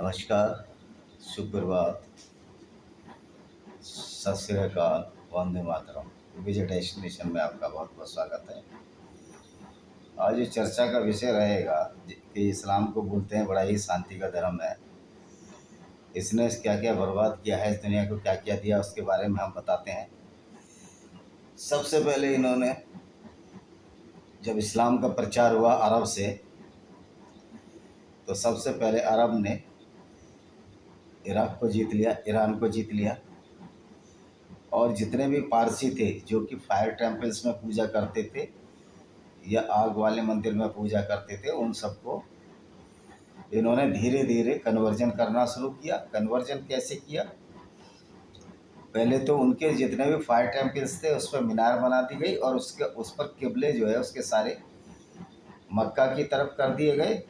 नमस्कार, सुप्रभात, सत श्री अकाल, वंदे मातरम। विजय डेस्टिनेशन में आपका बहुत बहुत स्वागत है। आज जो चर्चा का विषय रहेगा कि इस्लाम को बोलते हैं बड़ा ही शांति का धर्म है। इसने क्या क्या बर्बाद किया है, इस दुनिया को क्या क्या दिया, उसके बारे में हम बताते हैं। सबसे पहले इन्होंने जब इस्लाम का प्रचार हुआ अरब से, तो सबसे पहले अरब ने इराक को जीत लिया, ईरान को जीत लिया, और जितने भी पारसी थे जो कि फायर टेम्पल्स में पूजा करते थे या आग वाले मंदिर में पूजा करते थे, उन सबको इन्होंने धीरे धीरे कन्वर्जन करना शुरू किया। कन्वर्जन कैसे किया? पहले तो उनके जितने भी फायर टेम्पल्स थे उस पर मीनार बना दी गई और उस पर किबले जो है उसके सारे मक्का की तरफ कर दिए गए।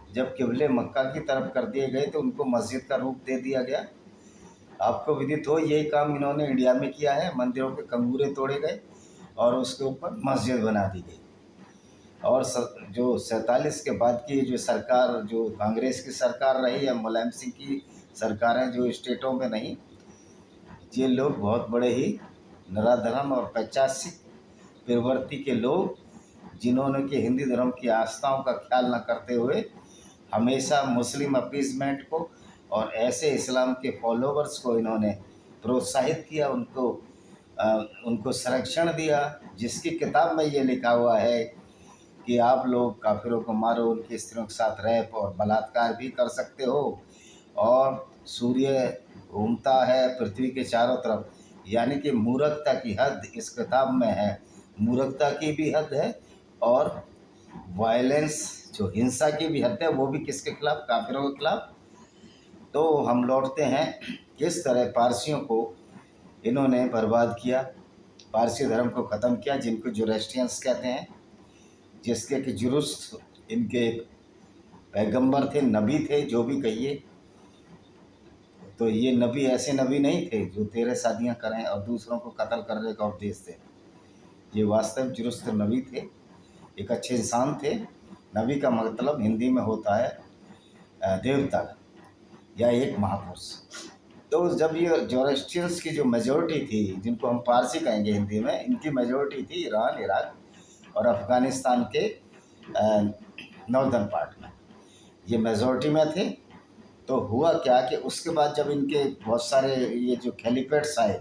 जब किबले मक्का की तरफ कर दिए गए तो उनको मस्जिद का रूप दे दिया गया। आपको विदित हो, यही काम इन्होंने इंडिया में किया है। मंदिरों के कंगूरे तोड़े गए और उसके ऊपर मस्जिद बना दी गई। और जो 47 के बाद की जो सरकार, जो कांग्रेस की सरकार रही या मुलायम सिंह की सरकारें जो स्टेटों में नहीं, ये लोग बहुत बड़े ही नराधम और पैशाचिक प्रवृत्ति के लोग, जिन्होंने कि हिंदू धर्म की आस्थाओं का ख्याल न करते हुए हमेशा मुस्लिम अपीसमेंट को और ऐसे इस्लाम के फॉलोवर्स को इन्होंने प्रोत्साहित किया, उनको संरक्षण दिया। जिसकी किताब में ये लिखा हुआ है कि आप लोग काफिरों को मारो, उनकी स्त्रियों के साथ रैप और बलात्कार भी कर सकते हो, और सूर्य घूमता है पृथ्वी के चारों तरफ। यानी कि मूर्खता की हद इस किताब में है, मूर्खता की भी हद है और वायलेंस जो हिंसा की भी हद है, वो भी किसके खिलाफ? काफिरों के खिलाफ। तो हम लौटते हैं किस तरह पारसियों को इन्होंने बर्बाद किया, पारसी धर्म को ख़त्म किया, जिनको जोरेस्ट्रियंस कहते हैं, जिसके कि जुरुस्त इनके पैगंबर थे, नबी थे, जो भी कहिए। तो ये नबी ऐसे नबी नहीं थे जो 13 शादियां करें और दूसरों को कत्ल करने का उपदेश दें। ये वास्तव जुरुस्त नबी थे, एक अच्छे इंसान थे। नबी का मतलब हिंदी में होता है देवता या एक महापुरुष। तो जब ये जोरेस्ट्रियंस की जो मेजोरिटी थी, जिनको हम पारसी कहेंगे हिंदी में, इनकी मेजोरिटी थी ईरान, इराक और अफ़गानिस्तान के नॉर्दर्न पार्ट में, ये मेजोरिटी में थे। तो हुआ क्या कि उसके बाद जब इनके बहुत सारे ये जो खलीफेट्स आए,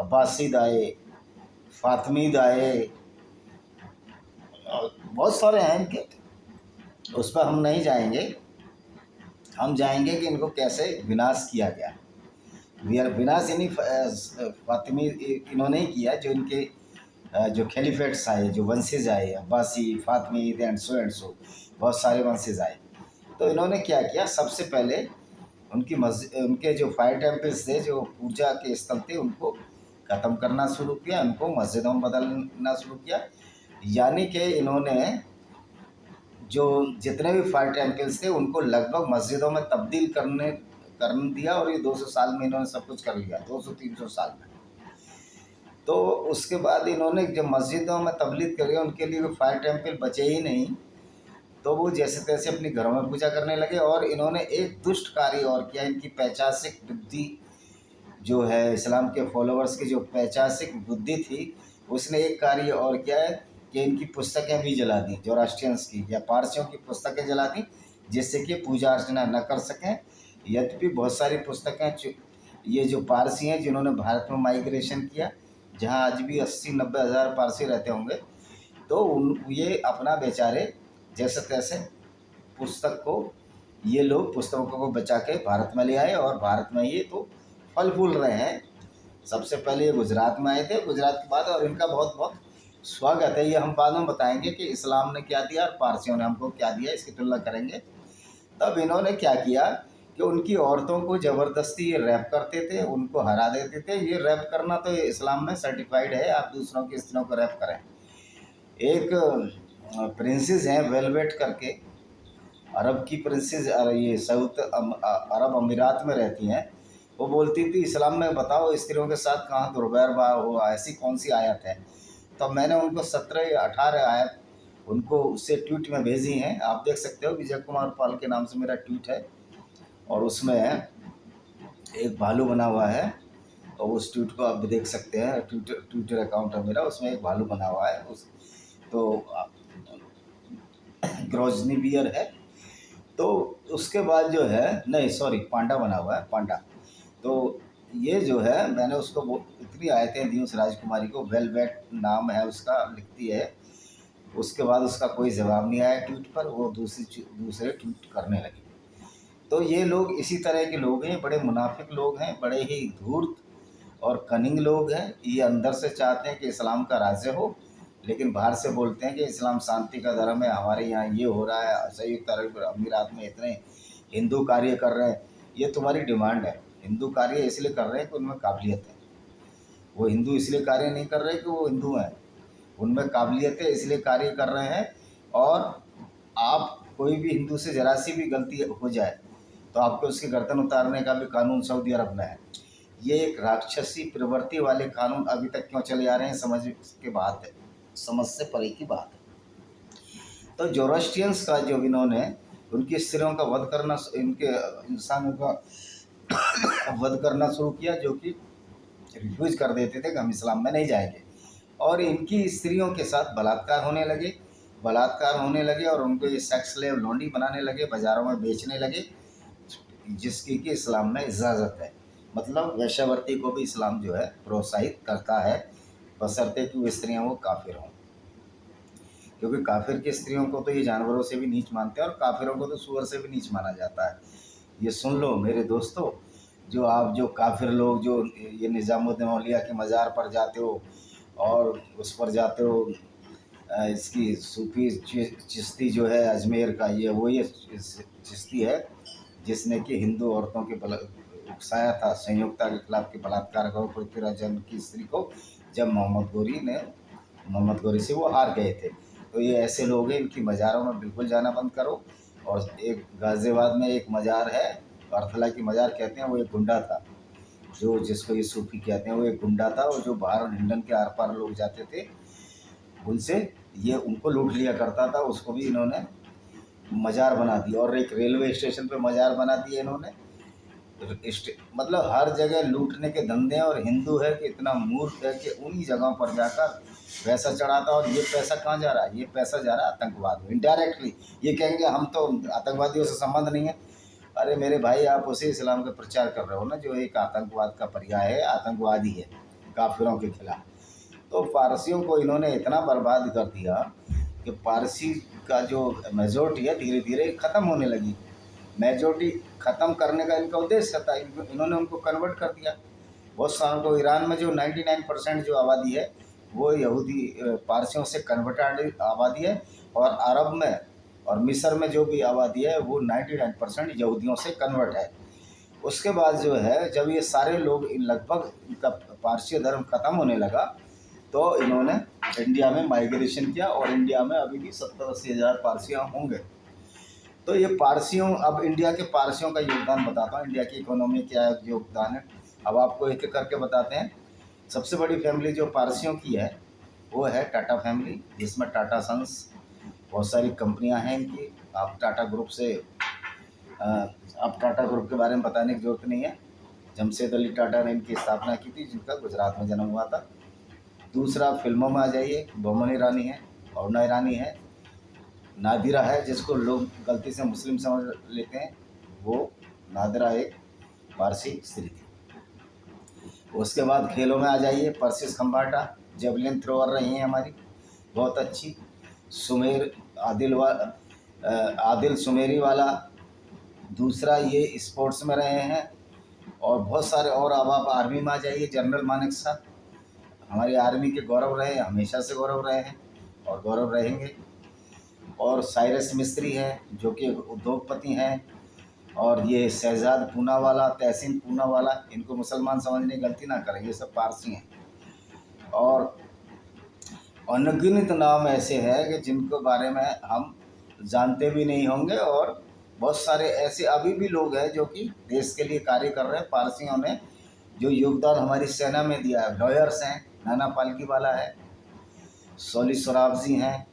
अब्बासीद आए, फातमीद आए, और बहुत सारे हैं इनके, उस पर हम नहीं जाएंगे। हम जाएंगे कि इनको कैसे विनाश किया गया। विनाश इन्हीं फातिमी इन्होंने ही किया, जो इनके जो खलीफेट्स आए, जो वंशेज आए, अब्बासी, फातमीद एंड सो, बहुत सारे वंशेज आए। तो इन्होंने क्या किया? सबसे पहले उनके जो फायर टेम्पल्स थे, जो पूजा के स्थल थे, उनको ख़त्म करना शुरू किया, उनको मस्जिदों में बदलना शुरू किया। यानी कि इन्होंने जो जितने भी फायर टेम्पल्स थे उनको लगभग मस्जिदों में तब्दील कर दिया, और ये 200 साल में इन्होंने सब कुछ कर लिया, 200-300 साल में। तो उसके बाद इन्होंने जब मस्जिदों में तब्दील कर दिया, उनके लिए फायर टेम्पल बचे ही नहीं, तो वो जैसे तैसे अपनी घरों में पूजा करने लगे। और इन्होंने एक दुष्ट कार्य और किया। इनकी पैशाचिक बुद्धि जो है, इस्लाम के फॉलोअर्स की जो पैशाचिक बुद्धि थी, उसने एक कार्य और किया है कि इनकी पुस्तकें भी जला दी, जोरास्ट्रियंस की या पारसियों की पुस्तकें जला दी, जिससे कि पूजा अर्चना न कर सकें। यद्यपि बहुत सारी पुस्तकें ये जो पारसी हैं जिन्होंने भारत में माइग्रेशन किया, जहाँ आज भी 80-90 हज़ार पारसी रहते होंगे, तो ये अपना बेचारे जैसे तैसे पुस्तक को, ये लोग पुस्तकों को बचा के भारत में ले आए और भारत में ये तो फल फूल रहे हैं। सबसे पहले ये गुजरात में आए थे, गुजरात के बाद, और इनका बहुत बहुत स्वागत है। ये हम बाद में बताएंगे कि इस्लाम ने क्या दिया और पारसियों ने हमको क्या दिया, इसकी तुलना करेंगे। तब इन्होंने क्या किया कि उनकी औरतों को ज़बरदस्ती ये रैप करते थे, उनको हरा देते थे। ये रैप करना तो ये इस्लाम में सर्टिफाइड है, आप दूसरों की स्त्रियों को रैप करें। एक प्रिंसेस हैं वेलवेट करके, अरब की प्रिंसेस, ये अरब अमीरात में रहती हैं। वो बोलती थी इस्लाम में बताओ स्त्रियों के साथ कहाँ दुर्व्यवहार हुआ, ऐसी कौन सी आयत है। तो मैंने उनको 17 या 18 आयत उनको उससे ट्वीट में भेजी हैं, आप देख सकते हो। विजय कुमार पाल के नाम से मेरा ट्वीट है, और उसमें एक भालू बना हुआ है, और उस ट्वीट को आप भी देख सकते हैं, ट्विटर अकाउंट है मेरा, उसमें एक भालू बना हुआ है। उस तो ग्रोजनी बियर है। तो उसके बाद जो है, नहीं सॉरी, पांडा बना हुआ है, पांडा। तो ये जो है, मैंने उसको इतनी आयतें दी उस राजकुमारी को, वेलवेट नाम है उसका, लिखती है। उसके बाद उसका कोई जवाब नहीं आया ट्वीट पर, वो दूसरे ट्वीट करने लगी। तो ये लोग इसी तरह के लोग हैं, बड़े मुनाफिक लोग हैं, बड़े ही धूर्त और कनिंग लोग हैं। ये अंदर से चाहते हैं कि इस्लाम का राज्य हो, लेकिन बाहर से बोलते हैं कि इस्लाम शांति का धर्म है, हमारे यहाँ ये हो रहा है, संयुक्त अरब अमीरात में इतने हिंदू कार्य कर रहे हैं। ये तुम्हारी डिमांड है। हिंदू कार्य इसलिए कर रहे हैं कि उनमें काबिलियत है। वो हिंदू इसलिए कार्य नहीं कर रहे कि वो हिंदू हैं, उनमें काबिलियत है इसलिए कार्य कर रहे हैं। और आप कोई भी हिंदू से जरा सी भी गलती हो जाए तो आपको उसकी गर्दन उतारने का भी कानून सऊदी अरब में है। ये एक राक्षसी प्रवृत्ति वाले कानून अभी तक क्यों चले आ रहे हैं, समझ के बात है, समझ से परे की बात है। तो जोरोस्ट्रियंस का जो इन्होंने उनकी स्त्रियों का वध करना, इनके इंसानों का वध करना शुरू किया, जो कि रिफ्यूज कर देते थे कि हम इस्लाम में नहीं जाएंगे। और इनकी स्त्रियों के साथ बलात्कार होने लगे और उनको ये सेक्स स्लेव लौंडी बनाने लगे, बाज़ारों में बेचने लगे, जिसकी कि इस्लाम में इजाज़त है। मतलब वेश्यावृत्ति को भी इस्लाम जो है प्रोत्साहित करता है, बशर्ते कि वो स्त्रियाँ वो काफिर हों। क्योंकि काफिर की स्त्रियों को तो ये जानवरों से भी नीच मानते हैं, और काफिरों को तो सूअर से भी नीच माना जाता है। ये सुन लो मेरे दोस्तों, जो काफिर लोग जो ये निज़ामुद्दीन औलिया के मज़ार पर जाते हो और उस पर जाते हो, इसकी सूफी चिश्ती जो है अजमेर का, ये चिश्ती है जिसने कि हिंदू औरतों के उकसाया था संयुक्ता के खिलाफ के बलात्कार करो पृथ्वीराज जन्म की स्त्री को, जब मोहम्मद गौरी से वो हार गए थे। तो ये ऐसे लोग हैं, इनकी मज़ारों में बिल्कुल जाना बंद करो। और एक गाज़ियाबाद में एक मज़ार है, अर्थला की मज़ार कहते हैं, वो एक गुंडा था, जो जिसको ये सूफी कहते हैं, वो एक गुंडा था, और जो बाहर हिंडन के आर पार लोग जाते थे उनसे ये उनको लूट लिया करता था। उसको भी इन्होंने मज़ार बना दिया, और एक रेलवे स्टेशन पे मज़ार बना दिया इन्होंने। मतलब हर जगह लूटने के धंधे हैं, और हिंदू है कि इतना मूर्ख है कि उन्हीं जगहों पर जाकर पैसा चढ़ाता। और ये पैसा कहाँ जा रहा है? ये पैसा जा रहा है आतंकवाद में इनडायरेक्टली। ये कहेंगे हम तो आतंकवादियों से संबंध नहीं है। अरे मेरे भाई, आप उसी इस्लाम का प्रचार कर रहे हो ना, जो एक आतंकवाद का पर्याय है, आतंकवादी है काफिरों के खिलाफ। तो पारसियों को इन्होंने इतना बर्बाद कर दिया कि पारसी का जो मेजोरिटी है धीरे धीरे ख़त्म होने लगी। मेजोरिटी ख़त्म करने का इनका उद्देश्य था, इन्होंने उनको कन्वर्ट कर दिया। बहुत सालों को ईरान में जो 99% जो आबादी है वो यहूदी पारसियों से कन्वर्टेड आबादी है, और अरब में और मिस्र में जो भी आबादी है वो 99% यहूदियों से कन्वर्ट है। उसके बाद जो है, जब ये सारे लोग लगभग इनका पारसी धर्म ख़त्म होने लगा, तो इन्होंने इंडिया में माइग्रेशन किया, और इंडिया में अभी भी 70-80 हज़ार पारसियाँ होंगे। तो ये पारसियों, अब इंडिया के पारसियों का योगदान बताता हूँ, इंडिया की इकोनॉमी क्या योगदान है, अब आपको एक एक करके बताते हैं। सबसे बड़ी फैमिली जो पारसियों की है वो है टाटा फैमिली, जिसमें टाटा सन्स, बहुत सारी कंपनियां हैं इनकी। आप टाटा ग्रुप से आप टाटा ग्रुप के बारे में बताने की ज़रूरत नहीं है। जमशेद अली टाटा ने इनकी स्थापना की थी, जिनका गुजरात में जन्म हुआ था। दूसरा, फिल्मों में आ जाइए, बोमन ईरानी है, अरुणा ईरानी है, नादिरा है, जिसको लोग गलती से मुस्लिम समझ लेते हैं, वो नादिरा एक पारसी स्त्री थी। उसके बाद खेलों में आ जाइए, परसिस खम्बाटा जेवलिन थ्रोअर रही हैं हमारी, बहुत अच्छी। सुमेर आदिल सुमेरी वाला दूसरा, ये स्पोर्ट्स में रहे हैं, और बहुत सारे। और अब आप आर्मी में आ जाइए, जनरल मानेकशॉ हमारी आर्मी के गौरव रहे, हमेशा से गौरव रहे हैं और गौरव रहेंगे। और साइरस मिस्त्री हैं, जो कि उद्योगपति हैं। और ये शहजाद पूनावाला, तहसीन पूनावाला, इनको मुसलमान समझने की गलती ना करें, ये सब पारसी हैं। और अनगिनत नाम ऐसे हैं कि जिनको बारे में हम जानते भी नहीं होंगे, और बहुत सारे ऐसे अभी भी लोग हैं जो कि देश के लिए कार्य कर रहे हैं। पारसियों ने जो योगदान हमारी सेना में दिया है, लॉयर्स हैं, नाना पालकीवाला है, सोली सोराबजी हैं,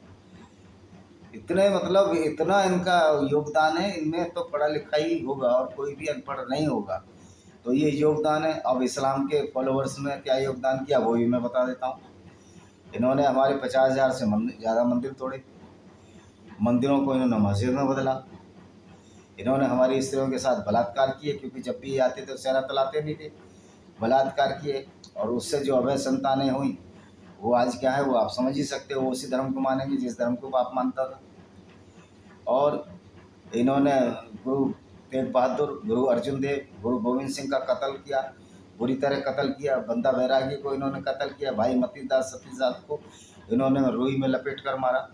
इतने मतलब इतना इनका योगदान है, इनमें तो पढ़ा लिखा ही होगा और कोई भी अनपढ़ नहीं होगा। तो ये योगदान है। अब इस्लाम के फॉलोअर्स ने क्या योगदान किया वो भी मैं बता देता हूँ। इन्होंने हमारे 50,000 से ज़्यादा मंदिर तोड़े, मंदिरों को इन्होंने मस्जिद में बदला। इन्होंने हमारी स्त्रियों के साथ बलात्कार किए, क्योंकि जब भी ये आते थे सेहरा तलाते नहीं थे, बलात्कार किए। और उससे जो अवैध संतानें हुई वो आज क्या है वो आप समझ ही सकते हो। वो उसी धर्म को मानेंगे जिस धर्म को बाप मानता था। और इन्होंने गुरु तेग बहादुर, गुरु अर्जुन देव, गुरु गोविंद सिंह का कत्ल किया, बुरी तरह कत्ल किया। बंदा बैरागी को इन्होंने कत्ल किया। भाई मतीदास सतीदास को इन्होंने रुई में लपेट कर मारा।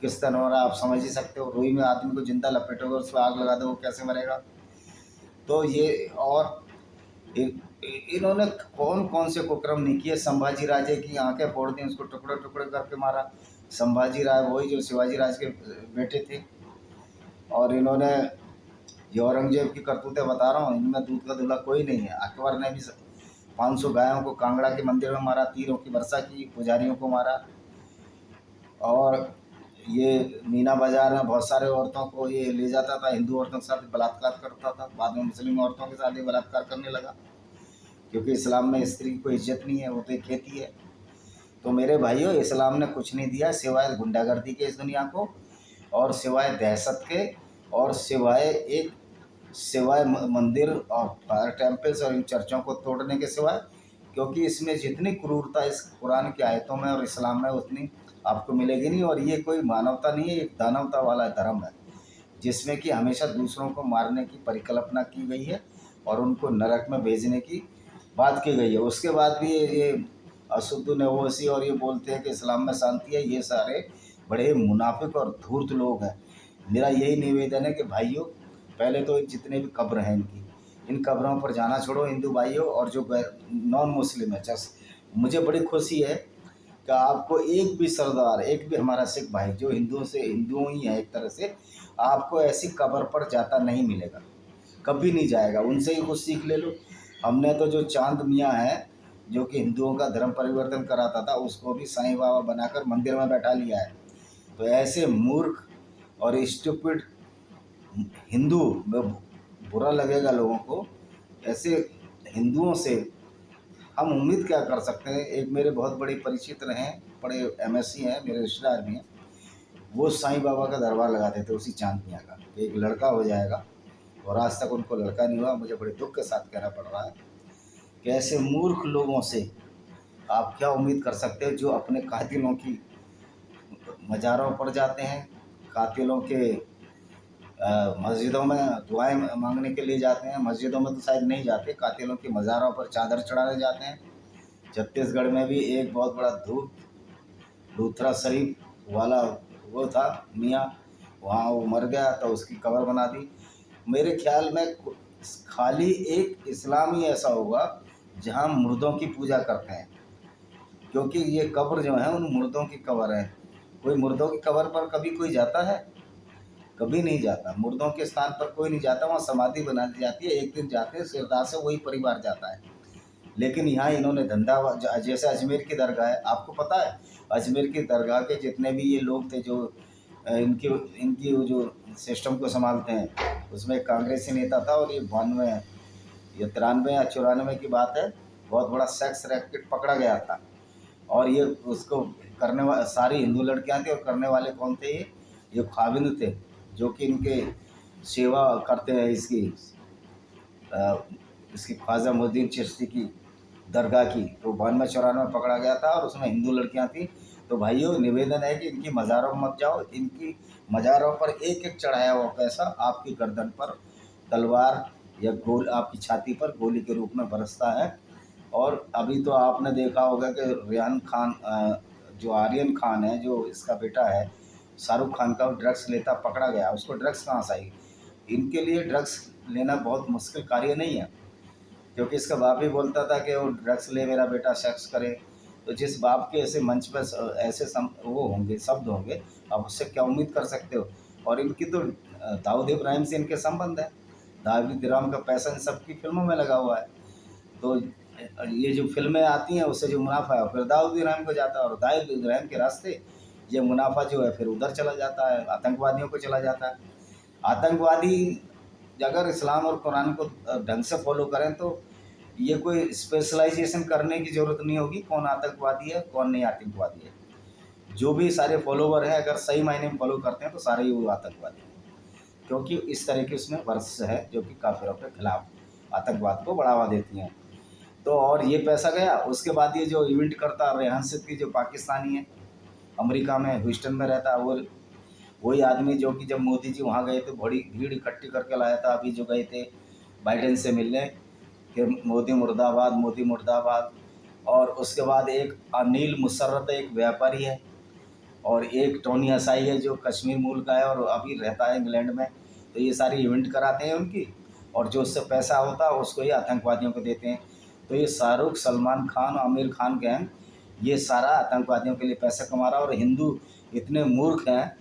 किस तरह हो रहा आप समझ ही सकते हो। रुई में आदमी को जिंदा लपेटोगे, उस पर आग लगा दो, वो कैसे मरेगा। तो ये और इन्होंने कौन कौन से कुकर्म नहीं किए। संभाजी राजे की आंखें फोड़ दी, उसको टुकड़े टुकड़े करके मारा। संभाजी राय वही जो शिवाजी राज के बेटे थे। और इन्होंने ये औरंगजेब की करतूतें बता रहा हूँ, इनमें दूध का दूल्हा कोई नहीं है। अकबर ने भी 500 गायों को कांगड़ा के मंदिर में मारा, तीरों की वर्षा की, पुजारियों को मारा। और ये मीना बाजार में बहुत सारे औरतों को ये ले जाता था, हिंदू औरतों के साथ बलात्कार करता था। बाद में मुस्लिम औरतों के साथ ये बलात्कार करने लगा, क्योंकि इस्लाम में स्त्री की कोई इज्जत नहीं है, वो तो एक खेती है। तो मेरे भाइयों, इस्लाम ने कुछ नहीं दिया सिवाय गुंडागर्दी के इस दुनिया को, और सिवाय दहशत के, और सिवाय मंदिर और फायर टेम्पल्स और इन चर्चों को तोड़ने के सिवाय। क्योंकि इसमें जितनी क्रूरता इस कुरान की आयतों में और इस्लाम में उतनी आपको मिलेगी नहीं। और ये कोई मानवता नहीं है, एक दानवता वाला धर्म है, जिसमें कि हमेशा दूसरों को मारने की परिकल्पना की गई है और उनको नरक में भेजने की बात की गई है। उसके बाद भी ये असुद्दु नवोसी और ये बोलते हैं कि इस्लाम में शांति है। ये सारे बड़े मुनाफिक और धूर्त लोग हैं। मेरा यही निवेदन है कि भाइयों, पहले तो जितने भी कब्र हैं इनकी, इन कब्रों पर जाना छोड़ो हिंदू भाइयों। और जो नॉन मुस्लिम है, जैसे मुझे बड़ी खुशी है कि आपको एक भी सरदार, एक भी हमारा सिख भाई जो हिंदुओं से हिंदुओं ही है एक तरह से, आपको ऐसी कब्र पर जाता नहीं मिलेगा, कभी नहीं जाएगा। उनसे ही कुछ सीख ले लो। हमने तो जो चांद मियाँ है जो कि हिंदुओं का धर्म परिवर्तन कराता था, उसको भी साईं बाबा बनाकर मंदिर में बैठा लिया है। तो ऐसे मूर्ख और स्टूपिड हिंदू में बुरा लगेगा लोगों को। ऐसे हिंदुओं से हम उम्मीद क्या कर सकते हैं। एक मेरे बहुत बड़े परिचित रहे, बड़े एमएससी हैं, मेरे रिश्तेदार भी हैं। वो साईं बाबा का दरबार लगाते थे उसी चांद मियाँ का, एक लड़का हो जाएगा, और आज तक उनको लड़का नहीं हुआ। मुझे बड़े दुख के साथ कहना पड़ रहा है कि ऐसे मूर्ख लोगों से आप क्या उम्मीद कर सकते हो, जो अपने कातिलों की मज़ारों पर जाते हैं, कातिलों के मस्जिदों में दुआएं मांगने के लिए जाते हैं। मस्जिदों में तो शायद नहीं जाते, कातिलों की मज़ारों पर चादर चढ़ाने जाते हैं। छत्तीसगढ़ में भी एक बहुत बड़ा लूथरा शरीफ वाला वो था मियाँ, वहाँ वो मर गया तो उसकी कब्र बना दी। मेरे ख्याल में खाली एक इस्लाम ही ऐसा होगा जहाँ मुर्दों की पूजा करते हैं, क्योंकि ये कब्र जो है उन मुर्दों की कब्र है। कोई मुर्दों की कब्र पर कभी कोई जाता है? कभी नहीं जाता। मुर्दों के स्थान पर कोई नहीं जाता, वहाँ समाधि बना दी जाती है, एक दिन जाते हैं, श्रद्धा से वही परिवार जाता है। लेकिन यहाँ इन्होंने धंधा, जैसे अजमेर की दरगाह है, आपको पता है अजमेर की दरगाह के जितने भी ये लोग थे जो इनकी इनकी वो जो सिस्टम को संभालते हैं, उसमें एक कांग्रेसी नेता था। और ये 92 या 93 या 94 की बात है, बहुत बड़ा सेक्स रैकेट पकड़ा गया था। और ये उसको करने वाले सारी हिंदू लड़कियां थी, और करने वाले कौन थे? ये ख्वाबिंद थे, जो कि इनके सेवा करते हैं इसकी ख्वाजा मोहद्दीन चिश्ती की दरगाह की। तो 92-94 में पकड़ा गया था और उसमें हिंदू लड़कियां थी। तो भाइयों, निवेदन है कि इनकी मज़ारों में मत जाओ। इनकी मज़ारों पर एक एक चढ़ाया हुआ पैसा आपकी गर्दन पर तलवार या गोल आपकी छाती पर गोली के रूप में बरसता है। और अभी तो आपने देखा होगा कि रेहान खान, जो आर्यन खान है, जो इसका बेटा है शाहरुख खान का, ड्रग्स लेता पकड़ा गया। उसको ड्रग्स कहाँ से आई? इनके लिए ड्रग्स लेना बहुत मुश्किल कार्य नहीं है, क्योंकि इसका बाप ही बोलता था कि वो ड्रग्स ले, मेरा बेटा सेक्स करे। तो जिस बाप के ऐसे मंच पर ऐसे वो होंगे, शब्द होंगे, आप उससे क्या उम्मीद कर सकते हो। और इनकी तो दाऊद इब्राहिम से इनके संबंध है। दाऊद इब्राहिम का पैसा इन सबकी फिल्मों में लगा हुआ है। तो ये जो फिल्में आती हैं उससे जो मुनाफा है फिर दाऊद इब्राहिम को जाता है, और दाऊद इब्राहिम के रास्ते ये मुनाफा जो है फिर उधर चला जाता है, आतंकवादियों को चला जाता है। आतंकवादी अगर इस्लाम और कुरान को ढंग से फॉलो करें तो ये कोई स्पेशलाइजेशन करने की ज़रूरत नहीं होगी, कौन आतंकवादी है कौन नहीं आतंकवादी है। जो भी सारे फॉलोवर हैं अगर सही मायने में फॉलो करते हैं तो सारे ही वो आतंकवादी हैं, क्योंकि इस तरह की उसमें वर्ष है जो कि काफिरों के खिलाफ आतंकवाद को बढ़ावा देती हैं। तो और ये पैसा गया, उसके बाद ये जो इवेंट करता रेहान सिद्दीकी जो पाकिस्तानी है, अमेरिका में ह्यूस्टन में रहता है, वो वही आदमी जो कि जब मोदी जी वहाँ गए थे बड़ी भीड़ इकट्ठी करके लाया था। अभी जो गए थे बाइडेन से मिलने कि मोदी मुर्दाबाद, मोदी मुर्दाबाद। और उसके बाद एक अनिल मुशर्रफ एक व्यापारी है, और एक टोनी हसाई है जो कश्मीर मूल का है और अभी रहता है इंग्लैंड में। तो ये सारी इवेंट कराते हैं उनकी, और जो उससे पैसा होता है उसको ही आतंकवादियों को देते हैं। तो ये शाहरुख, सलमान खान, आमिर खान गैंग ये सारा आतंकवादियों के लिए पैसा कमा रहा है। और हिंदू इतने मूर्ख हैं,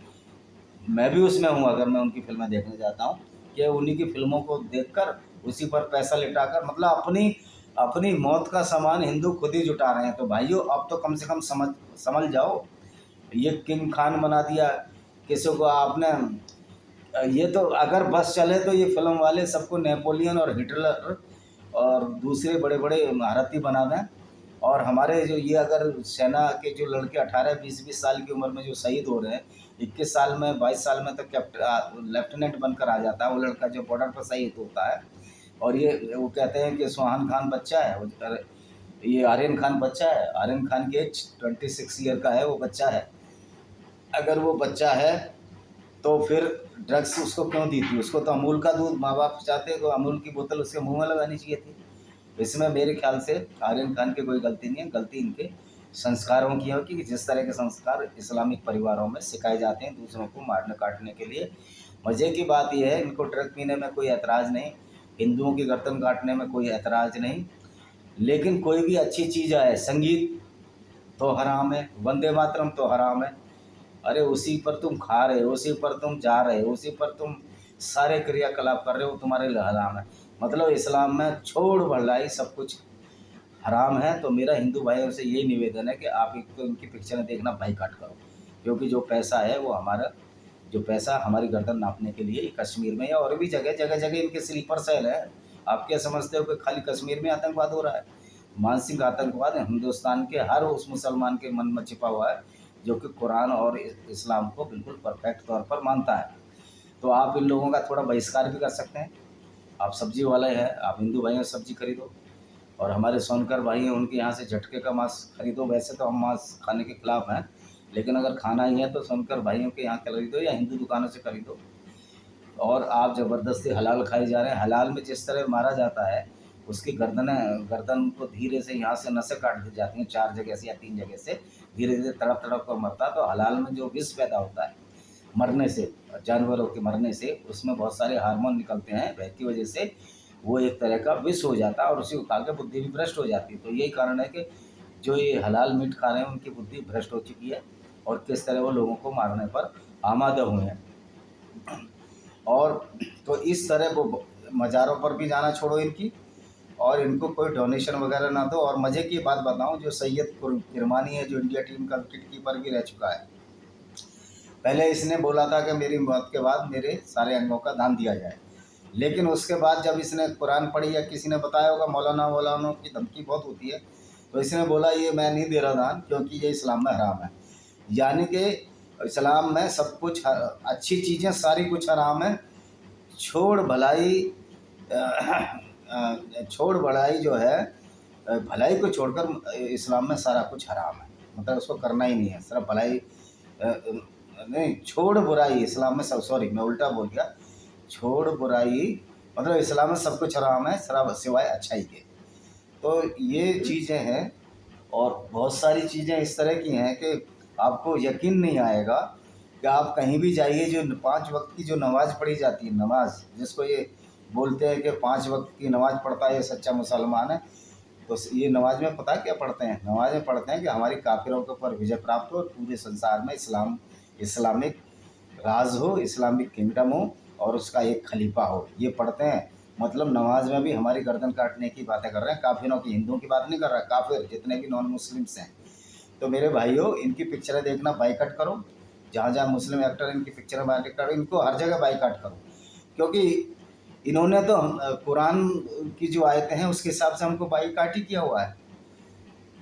मैं भी उसमें हूँ अगर मैं उनकी फिल्में देखने जाता हूँ, कि उन्हीं की फिल्मों को देखकर उसी पर पैसा लिटाकर मतलब अपनी अपनी मौत का सामान हिंदू खुद ही जुटा रहे हैं। तो भाइयों अब तो कम से कम समझ जाओ, ये किंग खान बना दिया किसी को आपने। ये तो अगर बस चले तो ये फिल्म वाले सबको नेपोलियन और हिटलर और दूसरे बड़े बड़े महारथी बना दें। और हमारे जो ये अगर सेना के जो लड़के 18-20 साल की उम्र में जो शहीद हो रहे हैं, 21 साल में 22 साल में तो लेफ्टिनेंट बनकर आ जाता है वो लड़का जो बॉर्डर पर शहीद होता है। और ये वो कहते हैं कि सुहान खान बच्चा है, ये आर्यन खान बच्चा है। आर्यन खान की एज 26 ईयर का है, वो बच्चा है। अगर वो बच्चा है तो फिर ड्रग्स उसको क्यों दी थी? उसको तो अमूल का दूध माँ बाप चाहते तो अमूल की बोतल उसके मुंह में लगानी चाहिए थी। इसमें मेरे ख्याल से आर्यन खान की कोई गलती नहीं है, गलती इनके संस्कारों की है कि जिस तरह के संस्कार इस्लामिक परिवारों में सिखाए जाते हैं दूसरों को मारने काटने के लिए। मज़े की बात यह है इनको ड्रग पीने में कोई ऐतराज़ नहीं, हिंदुओं की गर्दन काटने में कोई ऐतराज़ नहीं, लेकिन कोई भी अच्छी चीज़ आए, संगीत तो हराम है, वंदे मातरम तो हराम है। अरे उसी पर तुम खा रहे हो, उसी पर तुम जा रहे हो, उसी पर तुम सारे क्रियाकलाप कर रहे हो, तुम्हारे लिए हराम है। मतलब इस्लाम में छोड़ भलाई सब कुछ हराम है। तो मेरा हिंदू भाइयों से यही निवेदन है कि आप एक तो इनकी पिक्चरें देखना बाइकाट करो, क्योंकि जो पैसा है वो हमारा जो पैसा हमारी गर्दन नापने के लिए कश्मीर में या और भी जगह जगह जगह इनके स्लीपर सेल है। आप क्या समझते हो कि खाली कश्मीर में आतंकवाद हो रहा है? मानसिक आतंकवाद हिंदुस्तान के हर उस मुसलमान के मन में छिपा हुआ है जो कि कुरान और इस्लाम को बिल्कुल परफेक्ट तौर पर मानता है। तो आप इन लोगों का थोड़ा बहिष्कार भी कर सकते हैं। आप सब्जी वाले हैं, आप हिंदू भाइयों से सब्जी खरीदो, और हमारे सोनकर भाई हैं उनके यहाँ से झटके का मांस खरीदो। वैसे तो हम मांस खाने के खिलाफ हैं, लेकिन अगर खाना ही है तो सोनकर भाइयों के यहाँ खरीदो या हिंदू दुकानों से खरीदो। और आप ज़बरदस्ती हलाल खाए जा रहे हैं। हलाल में जिस तरह मारा जाता है उसकी गर्दन को धीरे से यहाँ से नसें काट दी जाती हैं 4 जगह से या 3 जगह से, धीरे धीरे तड़प तड़प कर मरता है। तो हलाल में जो विष पैदा होता है मरने से, जानवरों के मरने से, उसमें बहुत सारे हार्मोन निकलते हैं, भय की वजह से वो एक तरह का विष हो जाता है और उसी को खा के बुद्धि भी भ्रष्ट हो जाती है। तो यही कारण है कि जो ये हलाल मीट खा रहे हैं उनकी बुद्धि भ्रष्ट हो चुकी है और किस तरह वो लोगों को मारने पर आमादा हुए हैं। और तो इस तरह वो मज़ारों पर भी जाना छोड़ो इनकी, और इनको कोई डोनेशन वगैरह ना दो। और मज़े की बात बताऊं, जो सैयद किरमानी है जो इंडिया टीम का विकेट कीपर भी रह चुका है, पहले इसने बोला था कि मेरी मौत के बाद मेरे सारे अंगों का दान दिया जाए, लेकिन उसके बाद जब इसने कुरान पढ़ी या किसी ने बताया होगा, मौलाना की धमकी बहुत होती है, तो इसने बोला ये मैं नहीं दे रहा दान क्योंकि ये इस्लाम में हराम है। यानी कि इस्लाम में सब कुछ अच्छी चीज़ें सारी कुछ हराम है, छोड़ भलाई जो है भलाई को छोड़कर इस्लाम में सारा कुछ हराम है। मतलब उसको करना ही नहीं है, सिर्फ भलाई नहीं, छोड़ बुराई इस्लाम में सब, सॉरी मैं उल्टा बोल गया, छोड़ बुराई मतलब इस्लाम में सब कुछ हराम है सिर्फ सिवाय अच्छाई के। तो ये चीज़ें हैं और बहुत सारी चीज़ें इस तरह की हैं कि आपको यकीन नहीं आएगा कि आप कहीं भी जाइए, जो 5 वक्त की जो नमाज़ पढ़ी जाती है, नमाज जिसको ये बोलते हैं कि 5 वक्त की नमाज़ पढ़ता है ये सच्चा मुसलमान है। तो ये नमाज में पता क्या पढ़ते हैं? नमाज में पढ़ते हैं कि हमारी काफिरों के ऊपर विजय प्राप्त हो और पूरे संसार में इस्लामिक राज हो, इस्लामिक किंगडम हो और उसका एक खलीफा हो, ये पढ़ते हैं। मतलब नमाज में भी हमारी गर्दन काटने की बातें कर रहे हैं, काफिरों की, हिंदुओं की बात नहीं कर रहा, काफिर जितने भी नॉन मुस्लिम्स हैं। तो मेरे भाइयों, इनकी पिक्चरें देखना बाइकआउट करो। जहाँ जहाँ मुस्लिम एक्टर इनकी पिक्चरें बाइकआउट करो, इनको हर जगह बाइकआउट करो, क्योंकि इन्होंने तो कुरान की जो आयतें हैं उसके हिसाब से हमको बाइकआउट ही किया हुआ है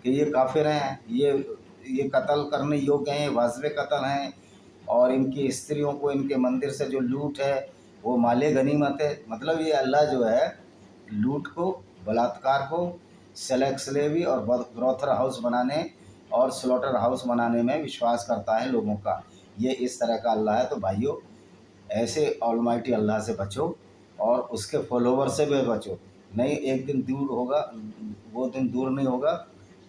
कि ये काफिर हैं, ये कत्ल करने योग्य हैं, वाजिब कत्ल हैं, और इनकी स्त्रियों को, इनके मंदिर से जो लूट है वो माले गनीमत है। मतलब ये अल्लाह जो है लूट को, बलात्कार को, सेलेक्ट स्लेवी और ब्रॉथर हाउस बनाने और स्लॉटर हाउस बनाने में विश्वास करता है लोगों का। ये इस तरह का अल्लाह है। तो भाइयों, ऐसे ऑलमाइटी अल्लाह से बचो और उसके फॉलोवर से भी बचो। नहीं, एक दिन दूर होगा, वो दिन दूर नहीं होगा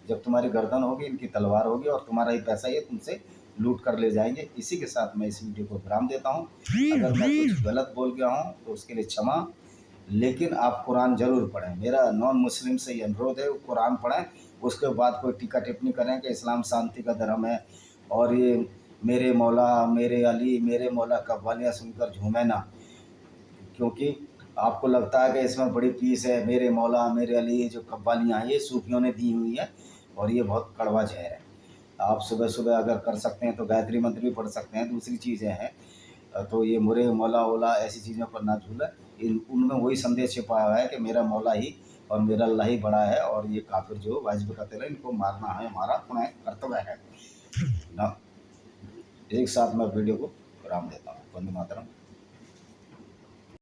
जब तुम्हारी गर्दन होगी, इनकी तलवार होगी और तुम्हारा ही पैसा ये तुमसे लूट कर ले जाएंगे। इसी के साथ मैं इस वीडियो को विराम देता हूँ। अगर मैं कुछ गलत बोल गया हूँ तो उसके लिए क्षमा, लेकिन आप कुरान ज़रूर पढ़ें। मेरा नॉन मुस्लिम से ये अनुरोध है, वो कुरान पढ़ें, उसके बाद कोई टीका टिप्पणी करें कि इस्लाम शांति का धर्म है और ये मेरे मौला, मेरे अली, मेरे मौला कव्वालियाँ सुनकर झूमे ना, क्योंकि आपको लगता है कि इसमें बड़ी पीस है। मेरे मौला, मेरे अली, ये जो कव्वालियाँ हैं ये सूफियों ने दी हुई है और ये बहुत कड़वा जहर है। आप सुबह सुबह अगर कर सकते हैं तो गायत्री मंत्र भी पढ़ सकते हैं, दूसरी चीज़ें हैं। तो ये मुरे मौला ओला ऐसी चीज़ों पर ना झूलें। इन उनमें वही संदेश छिपा हुआ है कि मेरा मौला ही और मेरा अल्लाह ही बड़ा है, और ये काफिर जो वाजिब कत्ल है इनको मारना है हमारा अपना कर्तव्य है ना। एक साथ मैं वीडियो को विराम देता हूँ। वंदे मातरम।